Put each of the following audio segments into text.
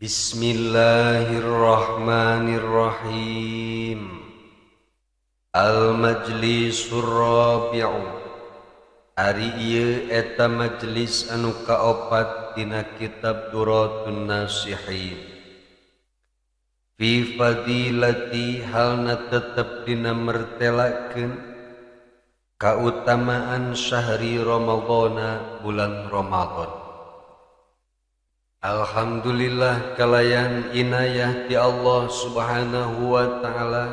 Bismillahirrahmanirrahim. Al-majlisur rabi'u. Ari ieu eta majlis anu kaopat dina kitab Duratun Nasihin. Fi fadilati halna tetep dina mertelakeun kautamaan syahri Ramadhana bulan Ramadan. Alhamdulillah kalayan inayah ti Allah subhanahu wa ta'ala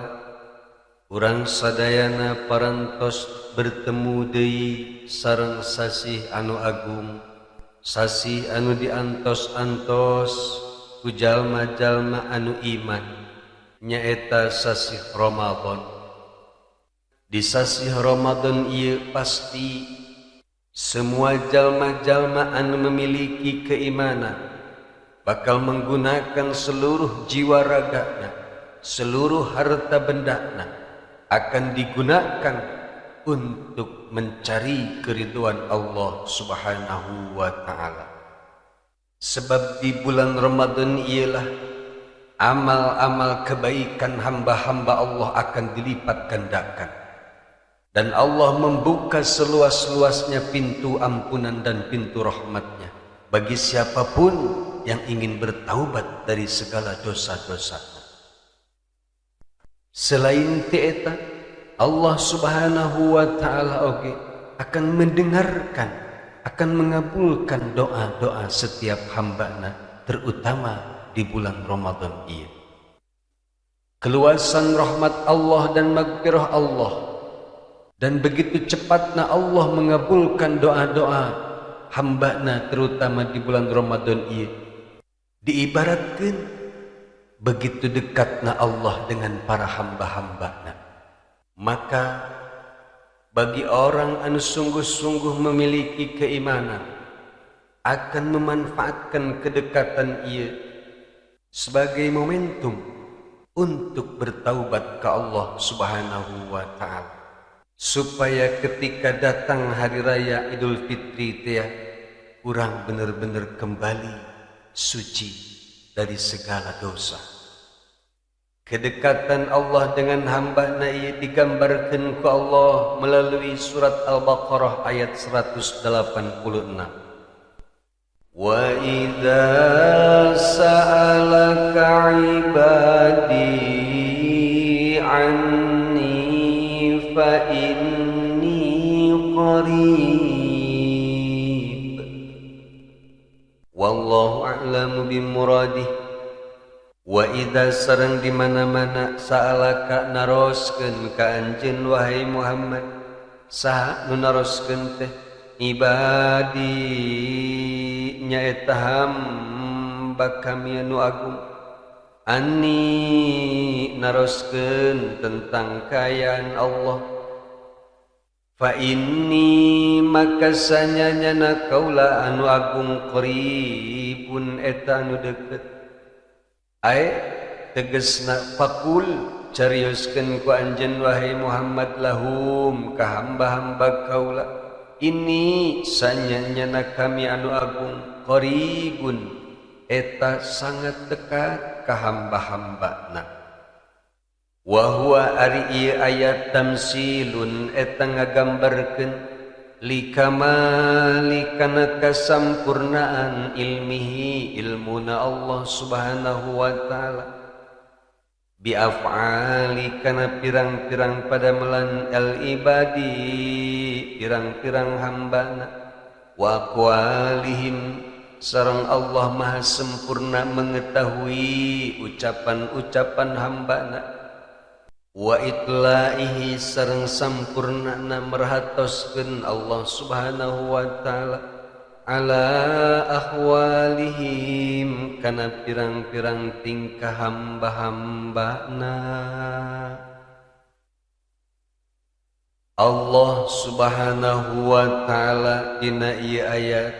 urang sadayana parantos bertemu deui sareng sasih anu agung, sasih anu diantos-antos ku jalma-jalma anu iman, nyaeta sasih Ramadan. Di sasih Ramadan ieu pasti semua jalma-jalma anu memiliki keimanan bakal menggunakan seluruh jiwa ragana, seluruh harta bendana akan digunakan untuk mencari keridhaan Allah subhanahu wa ta'ala. Sebab di bulan Ramadan ialah amal-amal kebaikan hamba-hamba Allah akan dilipat gandakan. Dan Allah membuka seluas-luasnya pintu ampunan dan pintu rahmatnya bagi siapapun yang ingin bertaubat dari segala dosa-dosa. Selain itu, Allah subhanahu wa ta'ala akan mendengarkan, akan mengabulkan doa-doa setiap hambana, terutama di bulan Ramadan ini. Keluasan rahmat Allah dan maghfirah Allah, dan begitu cepatnya Allah mengabulkan doa-doa hambana terutama di bulan Ramadan ini. Diibaratkan begitu dekatnya Allah dengan para hamba-hambanya. Maka bagi orang anu sungguh-sungguh memiliki keimanan akan memanfaatkan kedekatan ia sebagai momentum untuk bertaubat ke Allah subhanahu wa ta'ala, supaya ketika datang hari raya Idul Fitri urang benar-benar kembali suci dari segala dosa. Kedekatan Allah dengan hamba-Nya ia digambarkan ke Allah melalui surat Al-Baqarah ayat 186. Wa idza sa'alaka 'ibadi 'anni fa inni qarib. Wallahu a'lamu bimuradih. Wa idza sareng di mana-mana sa'alaka naroskeun ka anjeun wahai Muhammad, saha nu naroskeun teh? Ibadi nyaeta hamba kami anu agung. Anni naroskeun tentang kayaan Allah. Fa inni maka sanyana kaula anu agung qaribun eta anu deukeut. Ai tegasna faqul carioskeun ku anjeun wahai Muhammad lahum ka hamba-hamba kaula, ini sanyana kami anu agung qaribun eta sangat dekat ka hamba-hambana. Wa huwa ari ieu ayat tamsilun eta ngagambarkeun likamali kana kasampurnaan ilmihi ilmuna Allah subhanahu wa ta'ala bi af'ali kana pirang-pirang padamelan al ibadi pirang-pirang hambana wa aqwalihim sareng Allah maha sempurna mengetahui ucapan-ucapan hambana wa itlaihi sareng sampurnana merhatoskeun Allah subhanahu wa ta'ala ala ahwalihim kana pirang-pirang tingkah hamba-hambana. Allah subhanahu wa ta'ala dina ieu ayat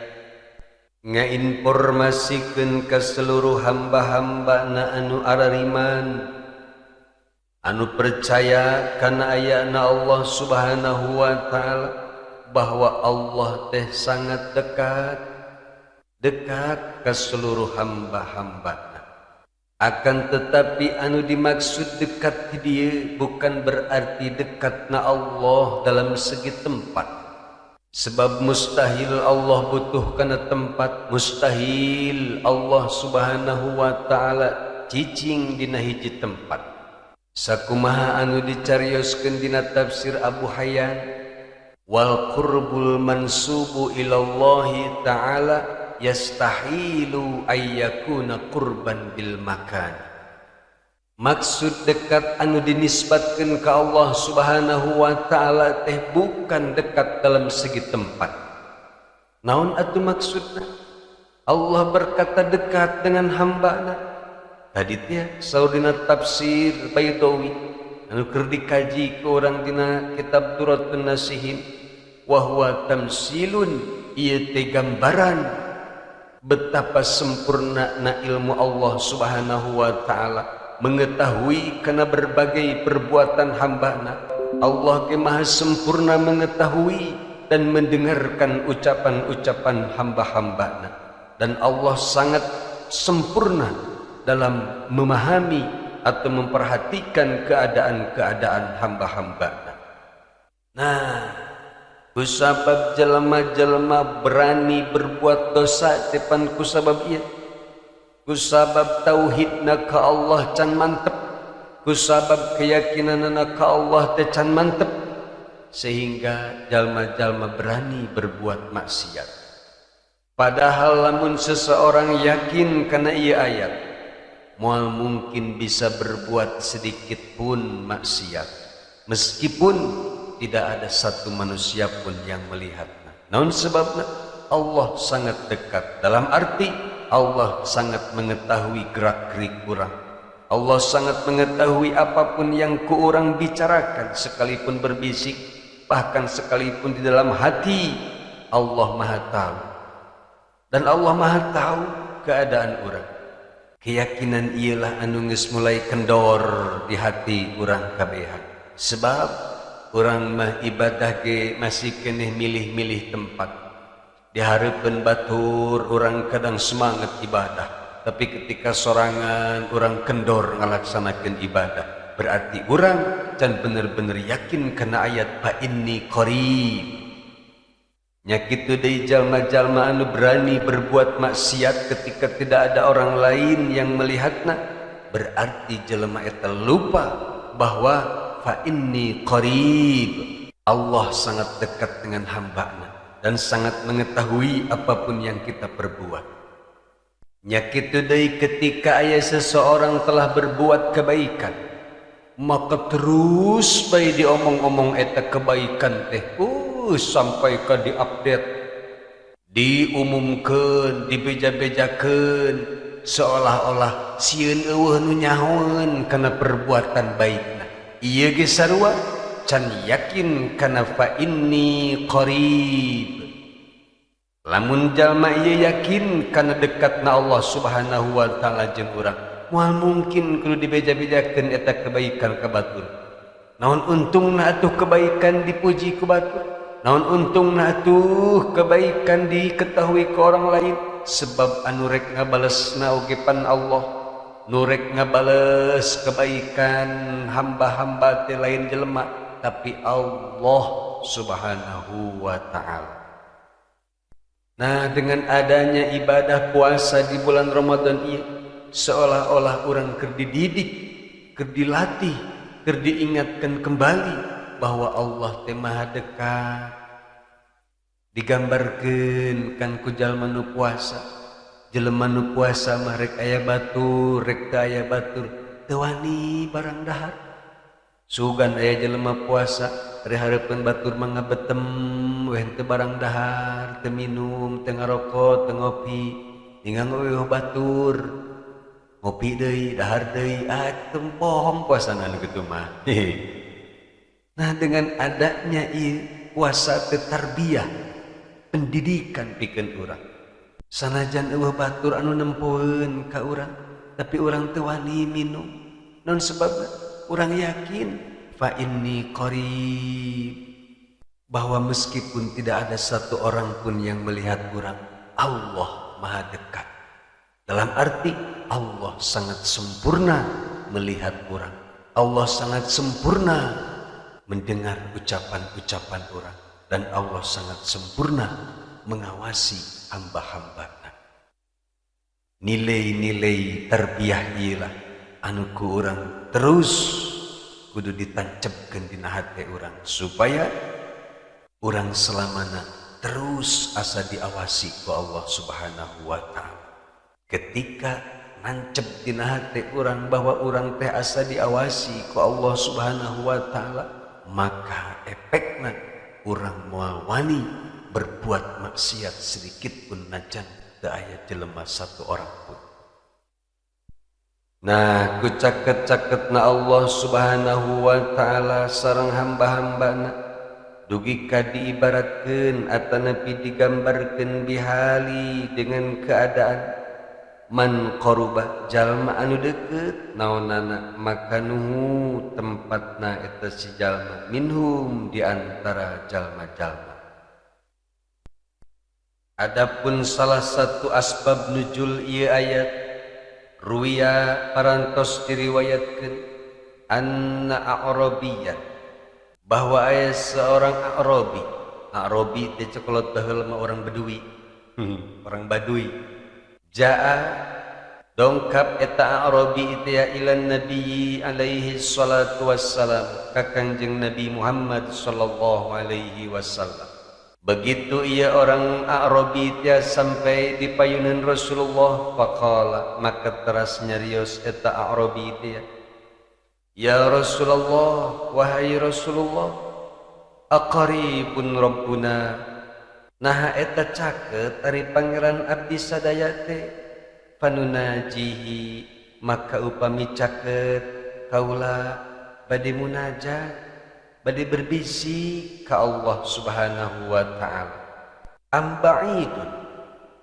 ngainformasikeun ka seluruh hamba-hambana anu arariman, anu percaya kana ayana Allah subhanahu wa ta'ala bahwa Allah teh sangat dekat ke seluruh hamba-hambana. Akan tetapi anu dimaksud dekat ti dieu bukan berarti dekatna Allah dalam segi tempat. Sebab mustahil Allah butuh kana tempat, mustahil Allah subhanahu wa ta'ala cicing dina hiji tempat. Sakumaha anu dicarioskeun dina tafsir Abu Hayyan, wal qurbul mansubu ilallahi ta'ala yastahilu ayyakuna qurban bil makan. Maksud dekat anu dinisbatkan ke Allah subhanahu wa ta'ala teh bukan dekat dalam segi tempat. Naon atuh maksudna? Allah berkata dekat dengan hambana. Tadi teh saur dina tafsir Baydawi anu keur dikaji ke urang dina kitab Duratun Nasihin, wa huwa tamsilun, ieu teh gambaran betapa sempurna na ilmu Allah subhanahu wa ta'ala mengetahui karena berbagai perbuatan hambana. Allah ke maha sempurna mengetahui dan mendengarkan ucapan-ucapan hamba-hambana, dan Allah sangat sempurna dalam memahami atau memperhatikan keadaan-keadaan hamba-hambana. Nah, kusabab jelema-jelema berani berbuat dosa depan kusabab ieu, kusabab tauhidna ka Allah can mantep, kusabab keyakinanna ka Allah teh can mantep, sehingga jalma-jalma berani berbuat maksiat. Padahal lamun seseorang yakin kana ieu ayat, moal mungkin bisa berbuat sedikit pun maksiat, meskipun tidak ada satu manusia pun yang melihatnya. Namun sebabnya Allah sangat dekat, dalam arti Allah sangat mengetahui gerak-gerik orang. Allah sangat mengetahui apapun yang ku orang bicarakan, sekalipun berbisik, bahkan sekalipun di dalam hati, Allah maha tahu. Dan Allah maha tahu keadaan orang. Keyakinan ialah anu geus mulai kendor di hati orang kabehan. Sebab orang mah ibadah ge masih keneh milih-milih tempat. Dihareupeun batur orang kadang semangat ibadah, tapi ketika sorangan orang kendor ngalaksanakeun ibadah, berarti orang can bener-bener yakin kana ayat fa inni qarib. Nya kitu deui jalma-jalma anu berani berbuat maksiat ketika tidak ada orang lain yang melihatna, berarti jelema eta lupa bahwa fa inni qarib, Allah sangat dekat dengan hambana dan sangat mengetahui apapun yang kita perbuat. Nya kitu deui ketika aya seseorang telah berbuat kebaikan, maka terus bae diomong-omong eta kebaikan teh sampai ke diupdate, diumumkeun, dibeja-bejakeun, seolah-olah sieun eueuh nu nyahoeun kana perbuatan baikna. Ieu ge sarua can yakin kana fa inni qarib. Lamun jalma ieu yakin kana dekatna Allah subhanahu wa ta'ala jeung urang, moal mungkin kudu dibeja-bejakeun eta kebaikan ka batur. Naon untungna atuh kebaikan dipuji ku batur? Naon untungna atuh kebaikan diketahui ke orang lain? Sebab anu rek ngabalesna oge pan Allah, nu rek ngabales kebaikan hamba-hamba teh lain jelema, tapi Allah subhanahu wa ta'ala. Nah, dengan adanya ibadah puasa di bulan Ramadan ini, seolah-olah orang keur dididik, keur dilatih, keur diingatkan kembali bahwa Allah teh maha dekat. Digambarkeun kan ku jalma nu puasa, jelema nu puasa mah rek aya batur, rek teu aya batur teu wani barang dahar. Sugan aya jelema puasa rehareupeun batur mah ngabetem weh teu barang dahar, teu minum, teu ngarokok, teu ngopi, tinggal ngeueuh batur, ngopi deui, dahar deui, teu pohong puasana nu kitu mah. Nah, dengan adanya puasa teh tarbiyah, pendidikan pikeun urang. Sanajan eueuh batur anu nempoeun ka urang, tapi urang teu wani minum. Naon sebabna? Urang yakin fa inni qarib, bahwa meskipun tidak ada satu orang pun yang melihat urang, Allah maha dekat. Dalam arti Allah sangat sempurna melihat orang. Allah sangat sempurna mendengar ucapan-ucapan orang. Dan Allah sangat sempurna mengawasi hamba-hambanya. Nilai-nilai tarbiyah iyalah anu ku urang terus kudu ditancapkeun dina hati urang supaya urang selamana terus asa diawasi ku Allah Subhanahu wa taala. Ketika nancep dina hati urang bahwa urang teh asa diawasi ku Allah Subhanahu wa taala, maka efekna urang moal wani berbuat maksiat sedikit pun najan teu aya jelema satu orang pun. Nah, ku caket-caketna Allah Subhanahu wa taala sareng hamba-hambana dugi ka diibaratkeun atanapi digambarkeun bihali dengan keadaan man qaruba jalma anu deukeut naonana makanuhu tempatna eta si jalma minhum di antara jalma-jalma. Adapun salah satu asbab nuzul ieu ayat ruwiya parantos diriwayatkeun anna a'rabiyyan bahwa aya seorang A'rabi teh cekolot baheula mah orang Bedui orang Baduy jaa dongkap eta A'rabi teh ilan Nabi alaihi salatu wassalam ka Kanjeng Nabi Muhammad sallallahu alaihi wasallam. Begitu ia orang A'rabi teh sampai di payunan Rasulullah faqala maka teras nyarios eta A'rabi teh ya Rasulullah wahai Rasulullah aqaribun rabbuna nah eta caket ari pangeran abdi sadaya teh panunajihi maka upami caket kaula bade munajat bade berbisi ka Allah Subhanahu wa taala amba'idun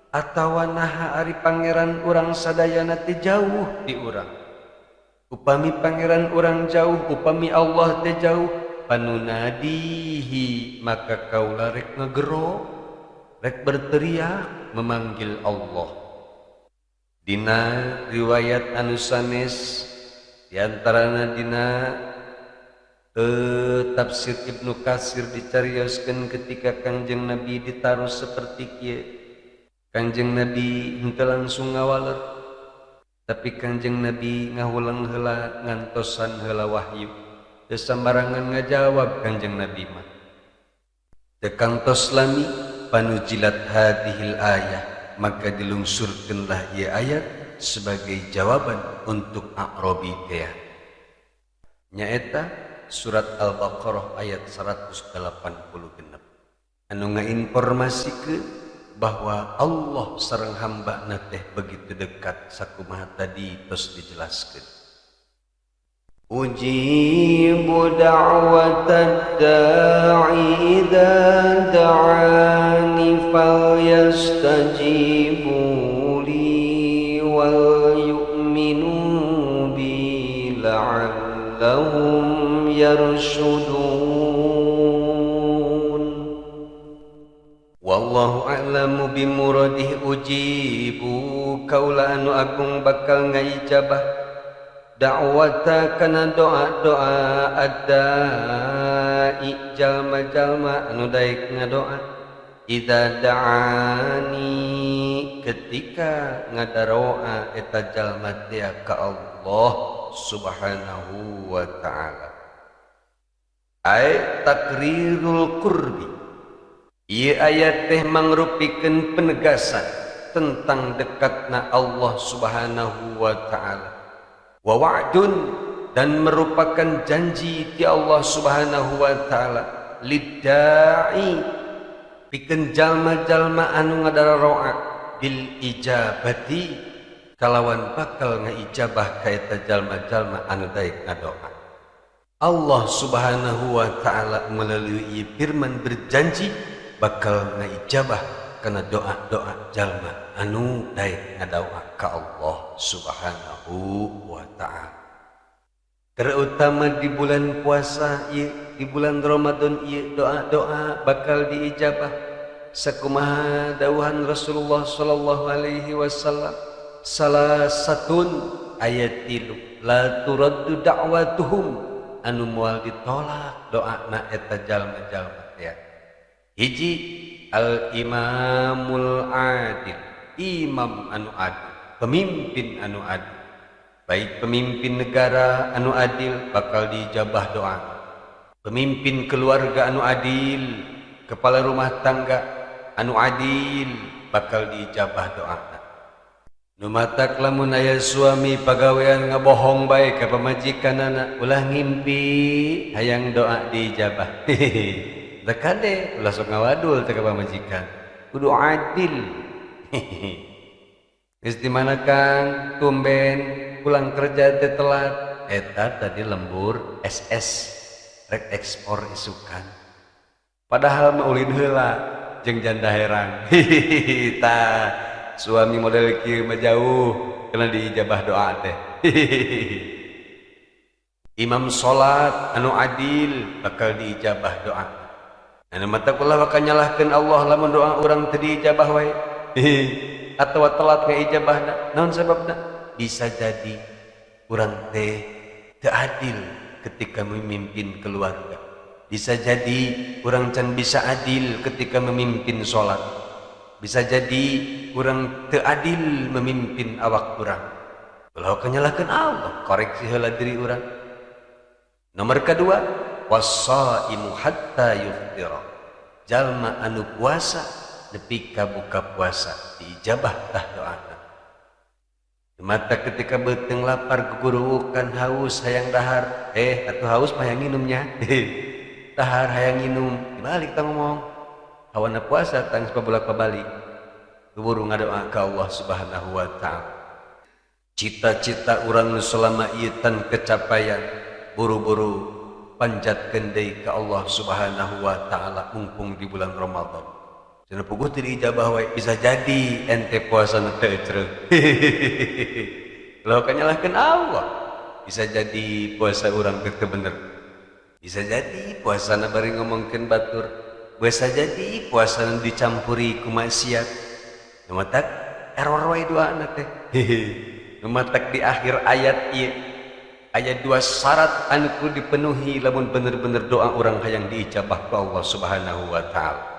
atawa naha ari pangeran urang sadayana teh jauh di urang upami pangeran urang jauh upami Allah teh jauh panunadihi maka kaula rek ngagero rek berteriak memanggil Allah. Dina riwayat anu sanes diantarana dina tafsir Ibnu Katsir dicarioskeun ketika Kanjeng Nabi ditaruh seperti kieu. Kanjeng Nabi henteu langsung ngawaler, tapi Kanjeng Nabi ngahulang heula ngantosan heula wahyu. Teu sambarangan ngajawab Kanjeng Nabi mah. Teu kantos lami panujilat hadhil ayah, maka dilungsurkeunlah ieu ayat sebagai jawaban untuk A'rabi teh. Nyaeta Surat Al-Baqarah ayat 186 anu ngainformasikeun bahwa Allah sareng hambana teh begitu dekat sakumaha tadi tos dijelaskeun. Ujibu da'watad da'i idza da'ani falyastajibu li wal yu'minu bi la'allahum yarshudun. Wallahu a'lamu bimuradih. Ujibu kaula anu agung bakal ngaijabah da'wata kana doa-doa adai jalma-jalma anu daek ngadoa idza da'ani ketika ngadaroa eta jalma teh ka Allah Subhanahu wa ta'ala. Ay takrirul qurbi. Ieu ayat teh mangrupikeun penegasan tentang dekatna Allah Subhanahu wa taala. Wa wa'dun dan merupakan janji ti Allah Subhanahu wa taala lidda'i pikeun jalma-jalma anu ngadaroa bil ijabati kalawan bakal ngaijabah ka eta jalma-jalma anu daek ngadoa. Allah Subhanahu wa ta'ala melalui firman berjanji bakal ngaijabah kana doa-doa jalma anu daek ngadoa ka Allah Subhanahu wa ta'ala. Terutama di bulan puasa ieu, di bulan Ramadan ieu doa-doa bakal diijabah sakumaha dawuhan Rasulullah sallallahu alaihi wasallam salah satun ayat 3 la turaddu da'watuhum anu moal ditolak doana eta jalma-jalma ya. Hiji al imamul adil, imam anu adil, pemimpin anu adil. Baik pemimpin negara anu adil bakal dijabah doa. Pemimpin keluarga anu adil, kepala rumah tangga anu adil bakal dijabah doa. Nu matak lamun aya suami pagawean ngabohong bae ka pamajikanana ulah ngimpi hayang doa dijabah. Da kade ulah sok ngawadul teh ka pamajikan. Kudu adil. Geus di mana Kang tumben pulang kerja teh telat eta tadi lembur SS rek ekspor isukan. Padahal mah ulin heula jeung janda herang. Tah suami model kieu mah jauh kena diijabah doa teh. Imam salat anu adil bakal diijabah doa. Anu mata kula bakal nyalahkeun Allah lamun doa urang teu diijabah wae. Atawa telat ngaijabahna. Naon sababna? Bisa jadi urang teh teu adil ketika memimpin keluarga. Bisa jadi urang can bisa adil ketika memimpin salat. Bisa jadi urang teu adil memimpin awak urang. Kalau kenyalahkeun Allah, koreksi heula diri urang. Nomor kedua, wassaimu hatta yuftira. Jalma anu puasa nepi ka buka puasa diijabah tah doana. Mata ketika beuteung lapar gugurukan haus hayang dahar, atuh haus mah hayang nginumnya. Dahar hayang nginum, dibalik tah ngomong. Hawana puasa tangis pabolak-pabalik. Buru ngadoa ka Allah Subhanahu wa taala. Cita-cita urang nu selama ieu tan kecapaian, buru-buru panjatkeun deui ka Allah Subhanahu wa taala mumpung di bulan Ramadan. Cenah puguh teu diijabah wae bisa jadi ente puasana teu ecreug. Kalau kanyalahkeun Allah, bisa jadi puasa urang teu bener. Bisa jadi puasana bari ngomongkeun batur. Bisa jadi puasana dicampuri ku maksiat. Nu matak error wae doana teh. Nu matak di akhir ayat ieu aya 2 syarat anu kudu dipenuhi lamun bener-bener doa urang hayang diijabah ku Allah Subhanahu wa taala.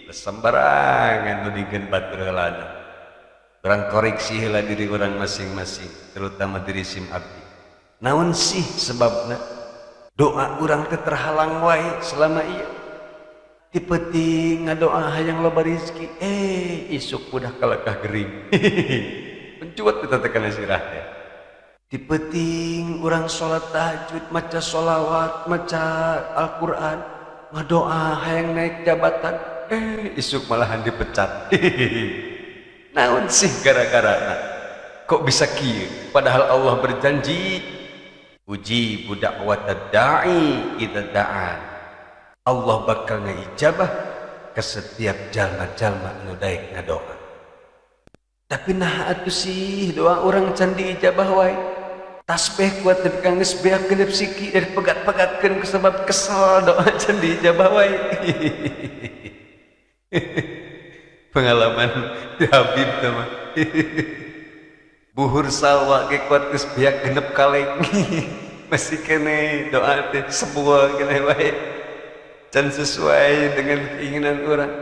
Sembarangan nu digeun batur heulana. Urang koreksi heula diri urang masing-masing, terutama diri sim abdi. Naon sih sebabna doa urang teh terhalang wae selama ieu? Ti peuting ngadoa hayang loba rezeki, isuk udah kalakah gering. Pencuat kita tekan sirah teh. Ti peuting urang salat tahajud, maca sholawat, maca Al-Qur'an, ngadoa hayang naik jabatan, isuk malahan dipecat. Naon sih gara-garana? Kok bisa kieu? Padahal Allah berjanji, ujibu da'watad da'i idza da'an. Allah bakal ngaijabah ke setiap jalma-jalma anu daek ngadoa. Tapi nah atuh sih doa orang can diijabah wae. Tasbih kuat teu kanggeus beak genep siki dari pegat-pegatkeun kusabab kesel doa can diijabah wae. Pengalaman di Habib teh mah. Buhur salwa ge kuat geus beak genep kaleng. Masih kene doa teh sebuah kene wae. Can sesuai dengan keinginan orang.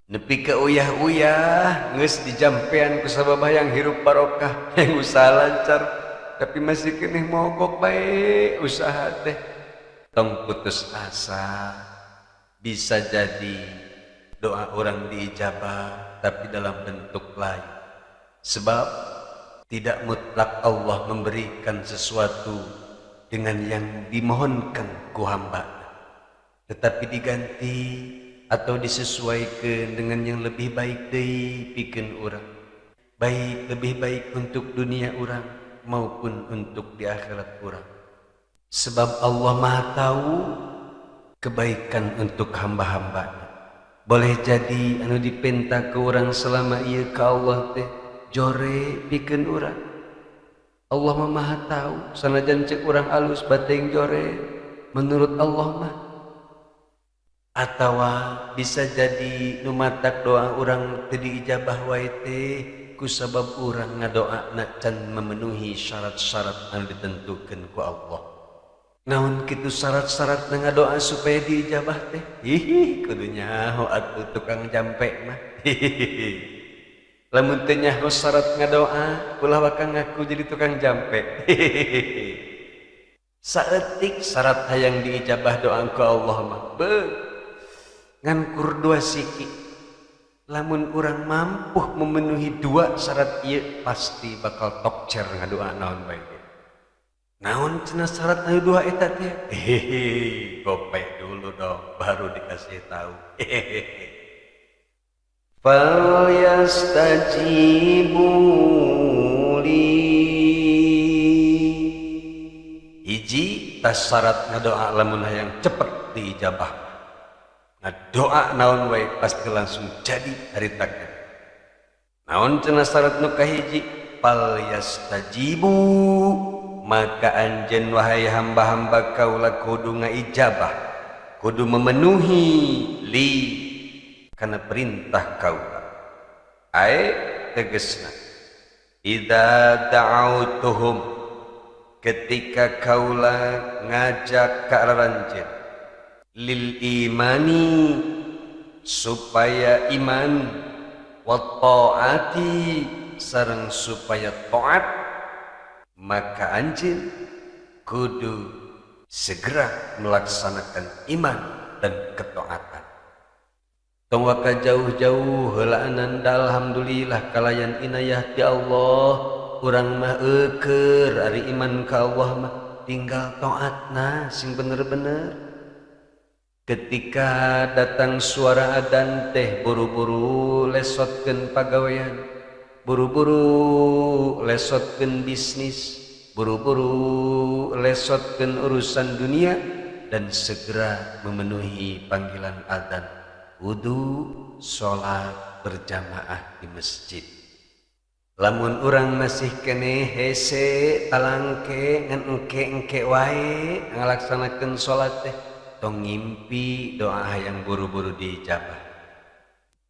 Nepi ka uyah-uyah geus dijampean ku sababah yang hirup barokah, yang usaha lancar, tapi masih kene mogok bae usaha teh. Tong putus asa. Bisa jadi doa orang diijabah tapi dalam bentuk lain. Sebab tidak mutlak Allah memberikan sesuatu dengan yang dimohonkan ku hamba, tetapi diganti atau disesuaikan dengan yang lebih baik deui pikeun urang. Baik lebih baik untuk dunia urang maupun untuk di akhirat urang. Sebab Allah Maha tahu kebaikan untuk hamba-hambanya. Boleh jadi anu dipenta ke urang selama ieu ka Allah teh jore pikeun urang. Allah Maha tahu sanajan cek urang alus bateng jore menurut Allah mah. Atawa bisa jadi numatak doa orang teu diijabah wae teh kusabab urang ngadoa na can memenuhi syarat-syarat anu ditentukeun ku Allah. Naon kitu syarat-syarat na ngadoa supaya diijabah teh? Hihi, kudu nyaho atuh tukang jampe mah. Hihi. Lamun teu nyaho syarat ngadoa, ulah wakang ngaku jadi tukang jampe. Hihi. Saeutik syarat hayang diijabah doa ku Allah mah. Ngan kur dua siki. Lamun urang mampu memenuhi dua syarat ieu pasti bakal tokcer ngadoa naon bae. Naon cenah syarat anu dua eta teh? Hehehe, gopek dulu dong baru dikasih tahu. Hehehe. Fal yastajibu li. Hiji tas syarat ngadoa lamun hayang cepet diijabah. Doa naon wae pasti langsung jadi harita teh. Naon cenah syarat nu kahiji? Fal yastajibu, maka anjeun wahai hamba-hamba kaula kudu ngaijabah, kudu memenuhi li kana perintah kaula. Ai tegasna idza da'autuhum, ketika kaula ngajak ka araranjeun lil imani, supaya iman, wa taati, sareng supaya taat, maka anjeun kudu segera melaksanakan iman dan ketaatan. Tong waka jauh-jauh heula ananda alhamdulillah kalayan inayah ti Allah, urang mah eukeur ari iman ka Allah mah tinggal taatna sing bener-bener. Ketika datang suara adzan teh buru-buru lesotkeun pagawean, buru-buru lesotkeun bisnis, buru-buru lesotkeun urusan dunia, dan segera memenuhi panggilan adzan, wudu, sholat berjamaah di masjid. Lamun urang masih kene hese talangke ngan engke-engke wae ngalaksanakeun sholat teh, tong ngimpi doa hayang buru-buru diijabah.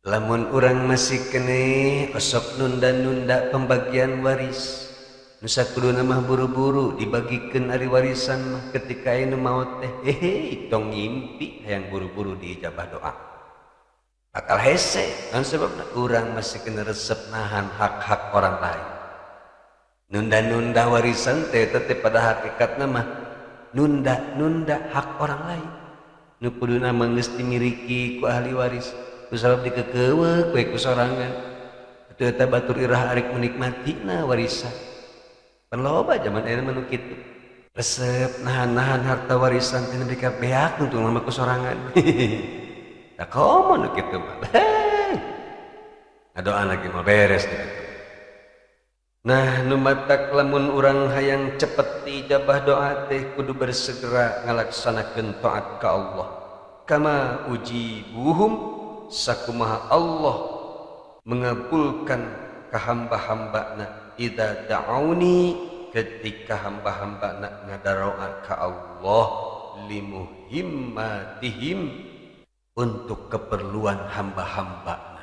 Lamun urang masih kene osok nunda-nunda pembagian waris, nu sakuduna mah buru-buru dibagikeun ari warisan mah ketika anu maot teh hehe tong ngimpi hayang buru-buru diijabah doa. Akal hese kan sebabna urang masih kena resep nahan hak-hak orang lain. Nunda-nunda warisan teh pada hakikatna mah nunda-nunda hak orang lain. Nu kuduna manggeus dimiriki ku ahli waris, kusabab dikekeuweuk we ku sorangan. Atuh eta batur irah arek menikmatina warisan. Pan loba zaman ayeuna mah nu kitu. Resep nahan-nahan harta warisan teh nepi ka beak nu mah ku sorangan. Tah komo nu kitu mah. Ngadoa lagi mah beres kitu. Nah, nu matak lamun urang hayang cepet diijabah doa teh kudu bersegera ngalaksanakeun taat ka Allah. Kama ujibuhum, sakumaha Allah mengabulkan ka hamba-hambana idza da'auni, ketika hamba-hambana ngadaroa ka Allah limuhimmatihim, untuk keperluan hamba-hambana.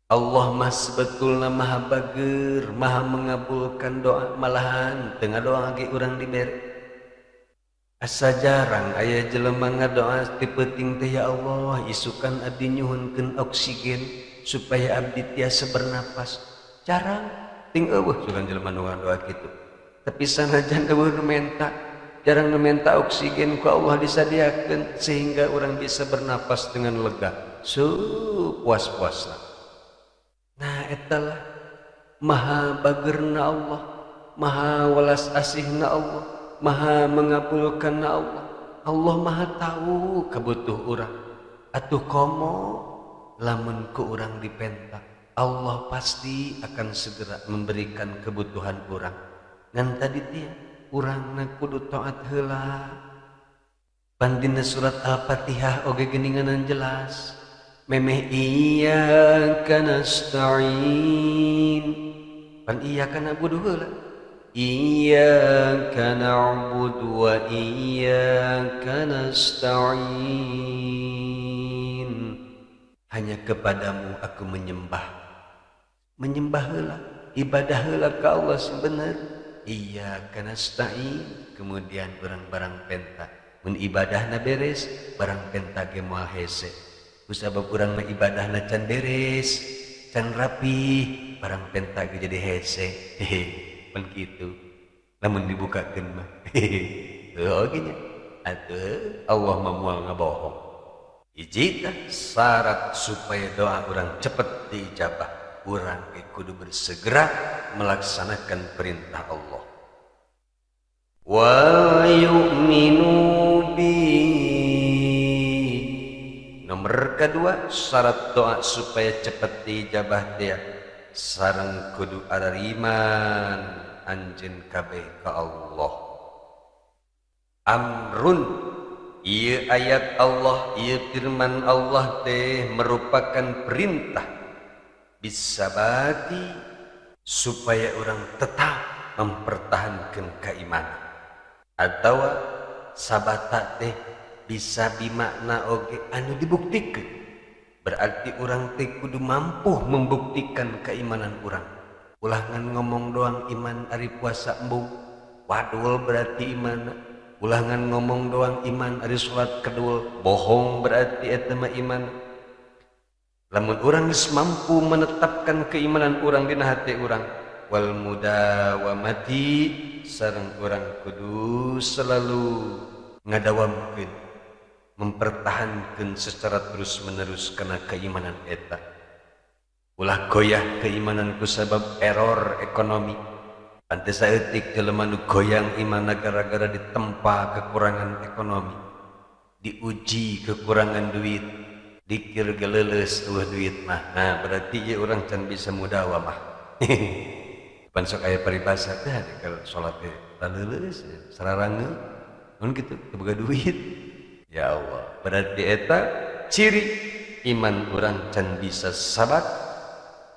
Allah mah sebetulna maha bager, maha mengabulkan doa, malahan teu ngadoa ge urang dibere. Asa jarang aya jelema ngadoa ti peuting teh, ya Allah isukan abdi nyuhunkeun oksigen supaya abdi tiasa bernapas. Jarang, ting eueuh sugan jelema nu ngadoa kitu. Tapi sanajan eueuh nu menta, jarang nu menta oksigen ku Allah disadiakeun sehingga urang bisa bernapas dengan lega. Puas-puasna. Nah etalah maha bagerna Allah, maha welas asihna Allah, maha mengabulkanna Allah. Allah maha tahu kabutuh urang. Atuh komo lamun ku urang dipenta, Allah pasti akan segera memberikan kebutuhan urang. Ngan tadi dia urang kudu taat heula. Pandina surat Al-Fatihah oge geuninganan jelas. Memeh iyyaka nasta'in, pan iyyaka na'budu heula. Iyyaka na'budu wa iyyaka nasta'in. Hanya kepadamu aku menyembah menyembah heula, ibadah heula ka Allah sebenar. Iyyaka nasta'in, kemudian barang penta mun ibadahna beres, barang penta ge moal hese. Kusabab urang mah ibadahna can beres, can rapi, barang penta ge jadi hese. Hehe, pan kitu. Lamun dibukakeun mah. Hehe. Heuh nya. Atuh Allah mah moal ngabohong. Hiji tah syarat supaya doa urang cepet diijabah. Urang kudu bersegera melaksanakan perintah Allah. Wa yu'minu bi. Nomor kedua syarat doa supaya cepat diijabah teh sareng kudu ada iman anjeun kabeh ka Allah. Amrun, ieu ayat Allah, ieu firman Allah teh merupakan perintah bisabati supaya orang tetap mempertahankan keimanan. Atau sabata teh bisa bimakna oge anu dibuktikan. Berarti orang teh kudu mampu membuktikan keimanan orang. Ulangan ngomong doang iman ari puasa embung, wadul berarti iman. Ulangan ngomong doang iman ari salat kedul, bohong berarti eta mah iman. Lamun urang geus mampu menetapkan keimanan urang dina hati urang, wal mudawamati sareng urang kudu selalu ngadawamkeun, mempertahankeun secara terus-menerus kana keimanan eta. Ulah goyah keimanan ku sabab error ekonomi. Pantes saeutik jelema nu goyang imanna gara-gara ditempa kekurangan ekonomi, diuji kekurangan duit, dikir geleuleus eueuh duit mah. Nah, berarti ieu urang can bisa mudawamah. Pan sok aya paribasa teh kalau salat teh taleuleus sararangeun mun kitu teu boga duit. Ya Allah, berarti eta ciri iman urang can bisa sabat,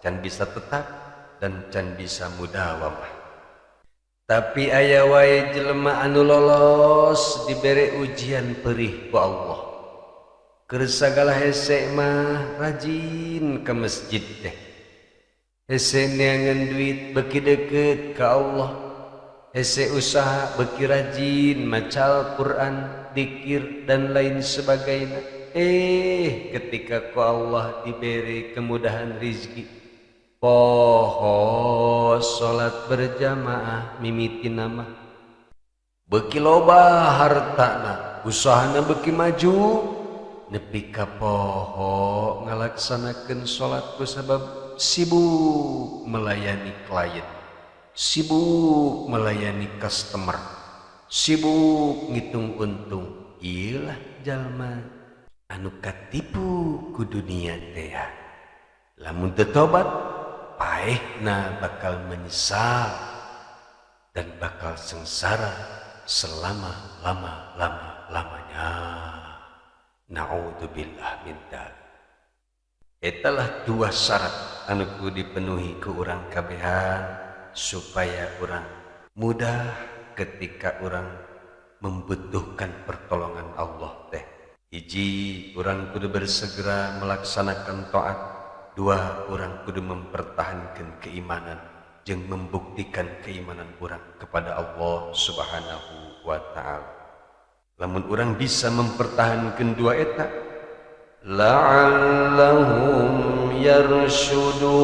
can bisa tetap dan can bisa mudawamah. Tapi aya wae jelema anu lolos dibere ujian perih ku Allah. Keur sagala hese mah rajin ke masjid teh. Hese neangan duit beki deukeut ka Allah. Hese usaha beki rajin maca Al-Qur'an, dzikir dan lain sebagainya. Ketika ku Allah diberi kemudahan rizki, poho salat berjamaah mimiti nama beki loba hartana, usahana beki maju, nepi ka poho ngalaksanakeun salat ku sabab sibuk melayani klien, sibuk melayani customer, sibuk ngitung untung. Iyalah jalma anu katipu ku dunia teh. Lamun teu tobat paehna bakal menyesal dan bakal sengsara selama lama-lamanya. Na'udzubillah min dzalik. Etalah dua syarat anu kudu dipenuhi ku urang kabehan supaya urang mudah ketika urang membutuhkan pertolongan Allah teh. Hiji, urang kudu bersegera melaksanakan taat. Dua, orang kudu mempertahankan keimanan jeung membuktikan keimanan orang kepada Allah Subhanahu wa ta'ala. Lamun orang bisa mempertahankan dua eta, la'allahum yarshudun,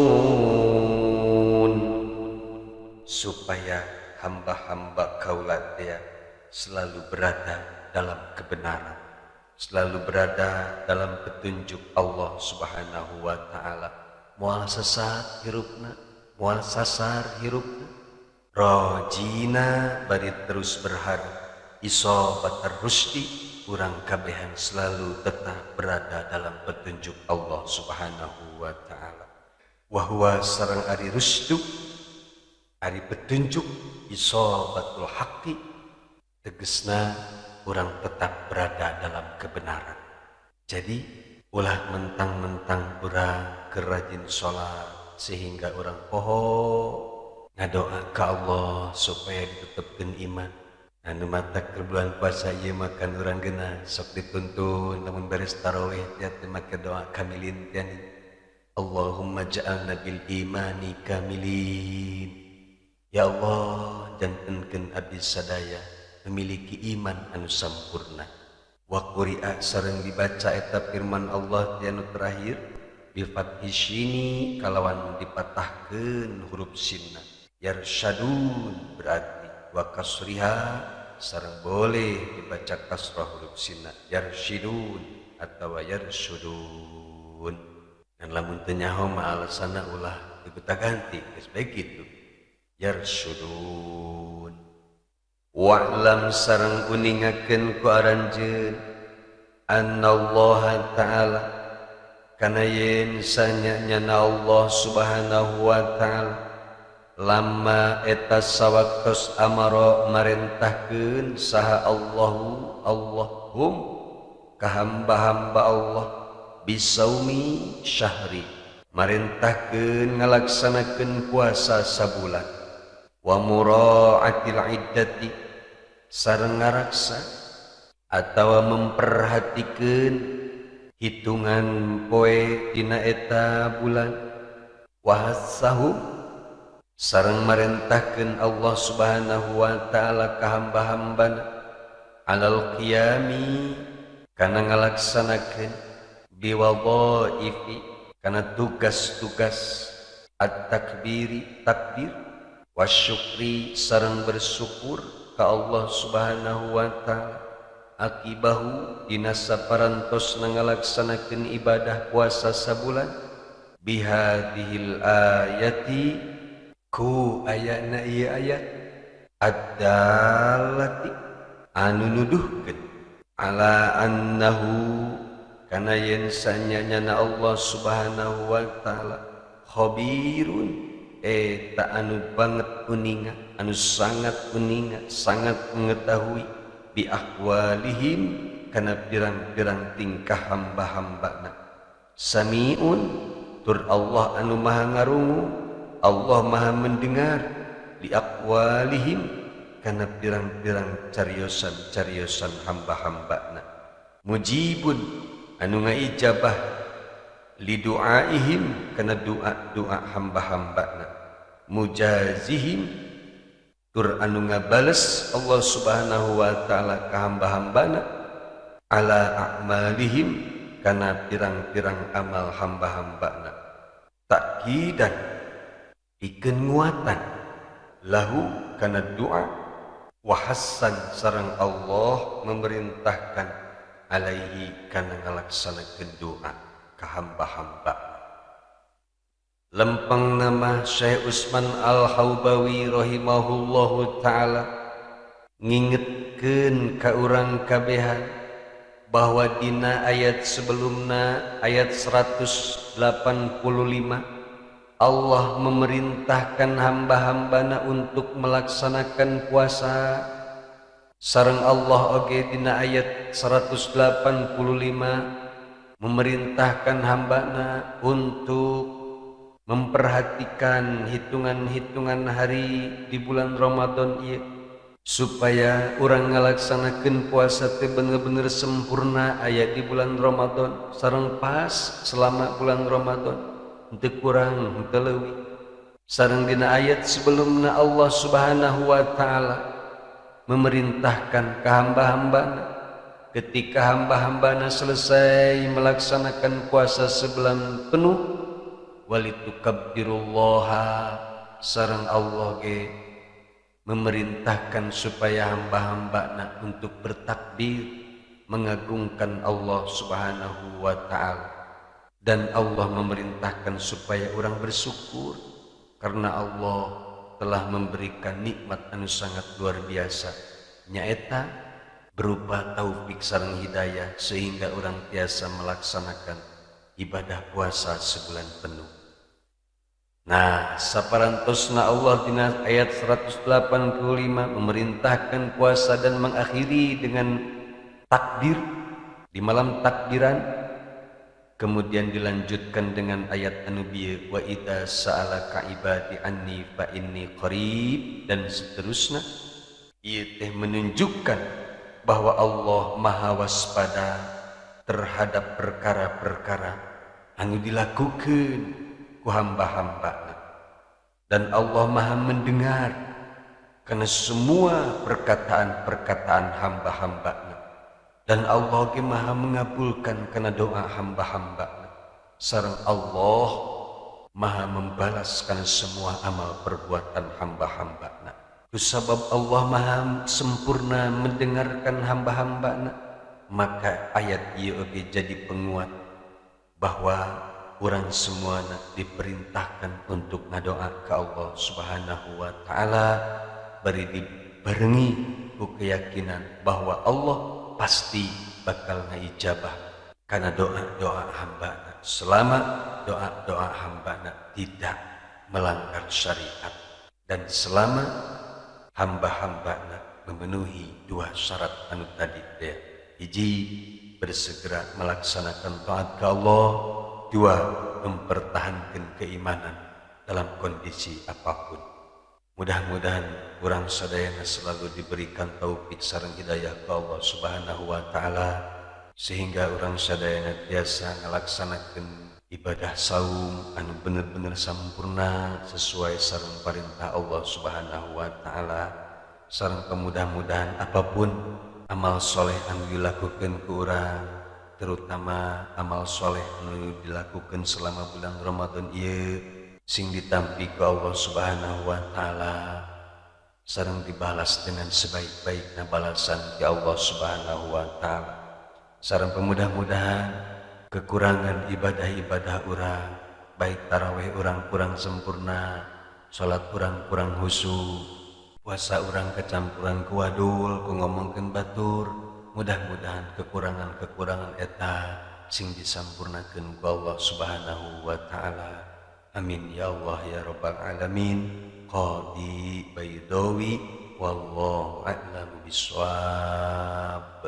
supaya hamba-hamba kaulah dia selalu berada dalam kebenaran, selalu berada dalam petunjuk Allah Subhanahu wa ta'ala. Moal sesat hirupna, moal sasar hirupna, rojina bari terus berharap isobatar rusdi, urang kabehan selalu tetap berada dalam petunjuk Allah Subhanahu wa ta'ala. Wahwa sareng ari rusdu, ari petunjuk, isobatul haqqi, tegesna orang tetap berada dalam kebenaran. Jadi ulah mentang-mentang orang kerajin sholat sehingga orang poho ngadoa ke Allah supaya ditetepkeun iman. Anu mata ke bulan puasa ieu makan orang genah sok dituntun namun beres tarawih tiap make doa kamilin tian. Allahumma ja'alna bil imani kamilin. Ya Allah, jantenkeun abdi sadaya memiliki iman anu sampurna. Wa quri'a sareng dibaca eta firman Allah anu terakhir bi fathi syini kalawan dipatahkeun huruf sinna. Yarsyadun berarti wa kasriha sareng boleh dibaca kasrah huruf sinna. Yarsyidun atawa yarsyudun. Dan lamun teu nyaho mah alasana ulah dikuta ganti geus bae kitu. Yarsyudun. Wa'lam sareng uningakeun ku aranjeun annallaha ta'ala kana yen sanyana Allah subhanahu wa ta'ala lamma eta sawaktos amara marentahkeun saha Allahum ka hamba-hamba Allah bisaumi syahri marentahkeun ngalaksanakeun puasa sabulan wa mura'atil iddati sareng ngaraksa atawa memperhatikeun hitungan poe dina eta bulan wahassahu sareng marentahkeun Allah subhanahu wa ta'ala ka hamba-hambana alal qiyami kana ngalaksanakeun biwadhaifi kana tugas-tugas at-takbiri takbir wasyukri sareng bersyukur ka Allah subhanahu wa ta'ala akibahu dina saparantos ngalaksanakeun ibadah puasa sabulan bihadhil ayati ku ayatna ieu ayat ad-dallati anu nuduhkeun ala annahu kana yen sanyana Allah subhanahu wa ta'ala khabirun eta anu banget uninga anu sangat uninga sangat mengetahui bi ahwalihim kana pirang-pirang tingkah hamba-hambana samiun tur Allah anu maha ngarungu Allah maha mendengar li aqwalihim kana pirang-pirang cariosan-cariosan hamba-hambana mujibun anu ngaijabah li du'aihim kana doa-doa hamba-hambana mujazihim tur anu ngabales Allah subhanahu wa ta'ala ka hamba-hambana ala a'malihim kana pirang-pirang amal hamba-hambana takidan pikeun nguatan lahu kana doa wa hassan sareng Allah memerintahkan alaihi kana ngalaksanakeun doa ka hamba-hamba. Lempeng nama Syekh Utsman Al-Haubawi rahimahullahu ta'ala ngingetkeun ka urang kabehan bahwa dina ayat sebelumna ayat 185 Allah memerintahkan hamba-hambana untuk melaksanakan puasa sareng Allah oge dina ayat 185 memerintahkan hambana untuk memperhatikan hitungan-hitungan hari di bulan Ramadan ieu supaya urang ngalaksanakeun puasa teh bener-bener sempurna aya di bulan Ramadan sareng pas selama bulan Ramadan henteu kurang henteu leuwih sareng dina ayat sebelumna Allah Subhanahu wa taala memerintahkan ka hamba-hambana ketika hamba-hambana selesai melaksanakan puasa sebulan penuh walitukabbirullaha sareng Allah ge memerintahkan supaya hamba-hambana untuk bertakbir mengagungkan Allah Subhanahu wa taala dan Allah memerintahkan supaya orang bersyukur karena Allah telah memberikan nikmat anu sangat luar biasa nyaeta berupa taufik sareng hidayah sehingga orang biasa melaksanakan ibadah puasa sebulan penuh. Nah, saparantosna Allah dina ayat 185 memerintahkan puasa dan mengakhiri dengan takbir di malam takbiran, kemudian dilanjutkan dengan ayat anu bieu wa idza sa'alaka ibadi anni fa inni qarib dan seterusnya. Ieu teh menunjukkan bahwa Allah maha waspada terhadap perkara-perkara anu dilakukan ku hamba-hambana. Dan Allah Maha mendengar karena semua perkataan-perkataan hamba-hambana. Dan Allah ge Maha mengabulkan karena doa hamba-hambana. Sareng Allah Maha membalas karena semua amal perbuatan hamba-hambana. Kusabab Allah Maha sempurna mendengarkan hamba-hambana, maka ayat ieu oge jadi penguat bahwa orang semua diperintahkan untuk ngadoa ke Allah Subhanahu wa taala, bari dibarengi ku keyakinan bahwa Allah pasti bakal ngaijabah karena doa-doa hambana, selama doa-doa hambana tidak melanggar syariat dan selama hamba-hambana memenuhi dua syarat anu tadi teh. Hiji, bersegera melaksanakan taat ke Allah. Dua, mempertahankan keimanan dalam kondisi apapun. Mudah-mudahan orang sadayana selalu diberikan taufik sareng hidayah ke Allah Subhanahu wa taala sehingga orang sadayana biasa ngalaksanakeun ibadah saum anu bener-bener sampurna sesuai sareng perintah Allah Subhanahu wa taala. Sareng mudah-mudahan apapun amal soleh anu dilakukan ku urang, terutama amal soleh anu dilakukan selama bulan Ramadan ieu sing ditampi ku Allah Subhanahu wa taala sareng dibalas dengan sebaik-baikna balasan ti Allah Subhanahu wa taala. Sareng mudah-mudahan kekurangan ibadah-ibadah urang, baik tarawih urang kurang sempurna, salat urang kurang khusyuk, puasa urang kecampuran ku wadul ku ngomongkeun batur, mudah-mudahan kekurangan-kekurangan eta sing disampurnakeun ku Allah Subhanahu wa taala. Amin ya Allah ya rabbal alamin. Qadi Baidawi wallahu a'lam bishawab.